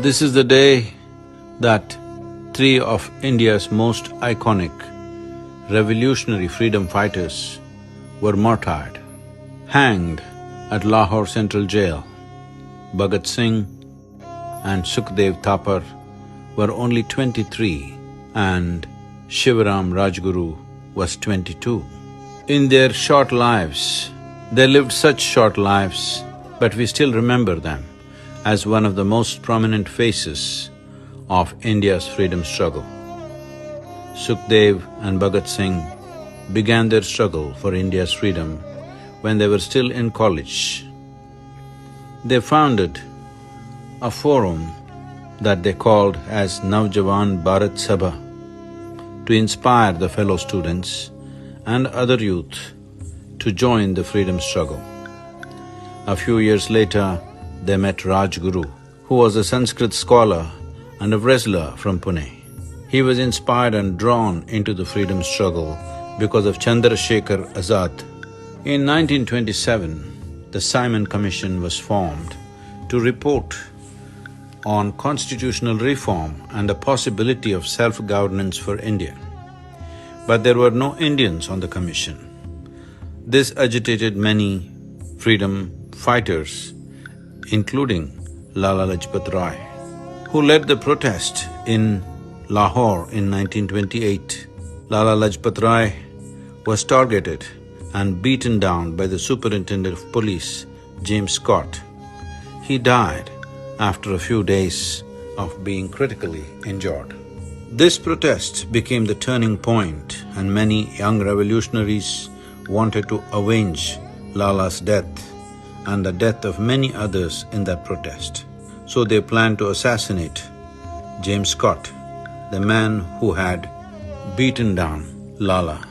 This is the day that three of India's most iconic revolutionary freedom fighters were martyred, hanged at Lahore Central Jail. Bhagat Singh and Sukhdev Thapar were only 23 and Shivaram Rajguru was 22. In their short lives, they lived such short lives, but we still remember them as one of the most prominent faces of India's freedom struggle. Sukhdev and Bhagat Singh began their struggle for India's freedom when they were still in college. They founded a forum that they called as Naujawan Bharat Sabha to inspire the fellow students and other youth to join the freedom struggle. A few years later, they met Rajguru, who was a Sanskrit scholar and a wrestler from Pune. He was inspired and drawn into the freedom struggle because of Chandrasekhar Azad. In 1927, the Simon Commission was formed to report on constitutional reform and the possibility of self-governance for India. But there were no Indians on the commission. This agitated many freedom fighters, including Lala Lajpat Rai, who led the protest in Lahore in 1928. Lala Lajpat Rai was targeted and beaten down by the Superintendent of Police, James Scott. He died after a few days of being critically injured. This protest became the turning point and many young revolutionaries wanted to avenge Lala's death and the death of many others in that protest. So they planned to assassinate James Scott, the man who had beaten down Lala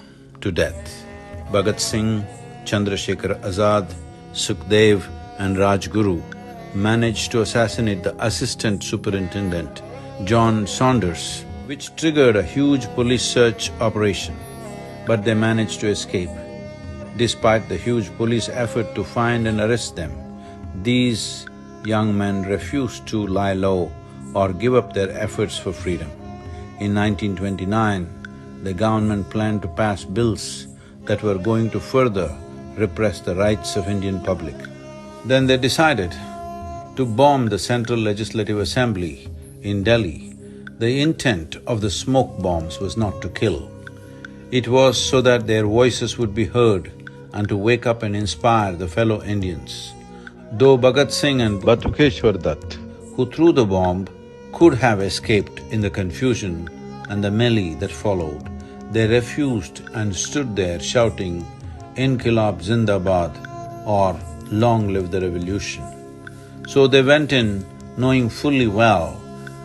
to death. Bhagat Singh, Chandrasekhar Azad, Sukhdev and Rajguru managed to assassinate the assistant superintendent, John Saunders, which triggered a huge police search operation, but they managed to escape. Despite the huge police effort to find and arrest them, these young men refused to lie low or give up their efforts for freedom. In 1929, the government planned to pass bills that were going to further repress the rights of Indian public. Then they decided to bomb the Central Legislative Assembly in Delhi. The intent of the smoke bombs was not to kill. It was so that their voices would be heard and to wake up and inspire the fellow Indians. Though Bhagat Singh and Batukeshwar Dutt, who threw the bomb, could have escaped in the confusion and the melee that followed, they refused and stood there shouting, "Inqilab Zindabad" or "Long live the revolution." So they went in knowing fully well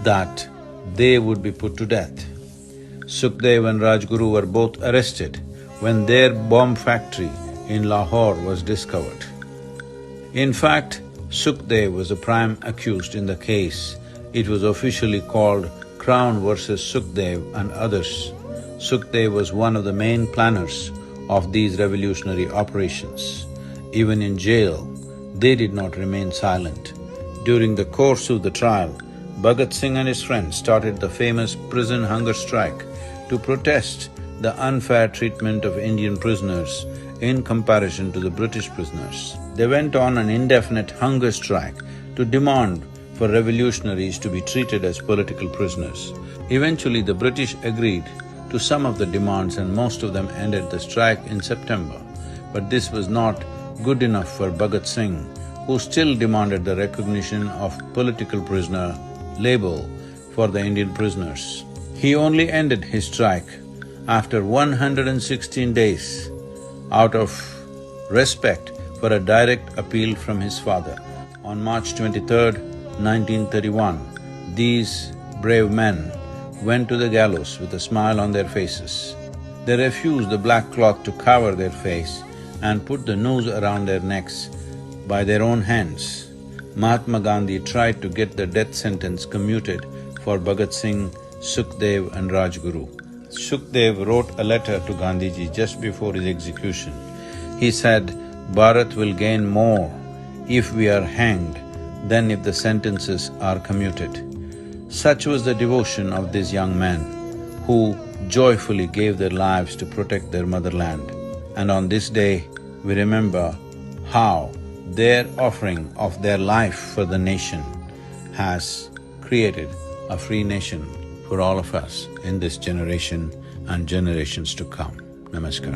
that they would be put to death. Sukhdev and Rajguru were both arrested when their bomb factory in Lahore was discovered. In fact, Sukhdev was the prime accused in the case. It was officially called Crown versus Sukhdev and others. Sukhdev was one of the main planners of these revolutionary operations. Even in jail, they did not remain silent. During the course of the trial, Bhagat Singh and his friends started the famous prison hunger strike to protest the unfair treatment of Indian prisoners in comparison to the British prisoners. They went on an indefinite hunger strike to demand for revolutionaries to be treated as political prisoners. Eventually, the British agreed to some of the demands and most of them ended the strike in September. But this was not good enough for Bhagat Singh, who still demanded the recognition of political prisoner label for the Indian prisoners. He only ended his strike after 116 days out of respect for a direct appeal from his father. On March 23rd, 1931, these brave men went to the gallows with a smile on their faces. They refused the black cloth to cover their face and put the noose around their necks by their own hands. Mahatma Gandhi tried to get the death sentence commuted for Bhagat Singh, Sukhdev and Rajguru. Sukhdev wrote a letter to Gandhiji just before his execution. He said, "Bharat will gain more if we are hanged than if the sentences are commuted." Such was the devotion of these young men who joyfully gave their lives to protect their motherland. And on this day, we remember how their offering of their life for the nation has created a free nation for all of us in this generation and generations to come. Namaskar.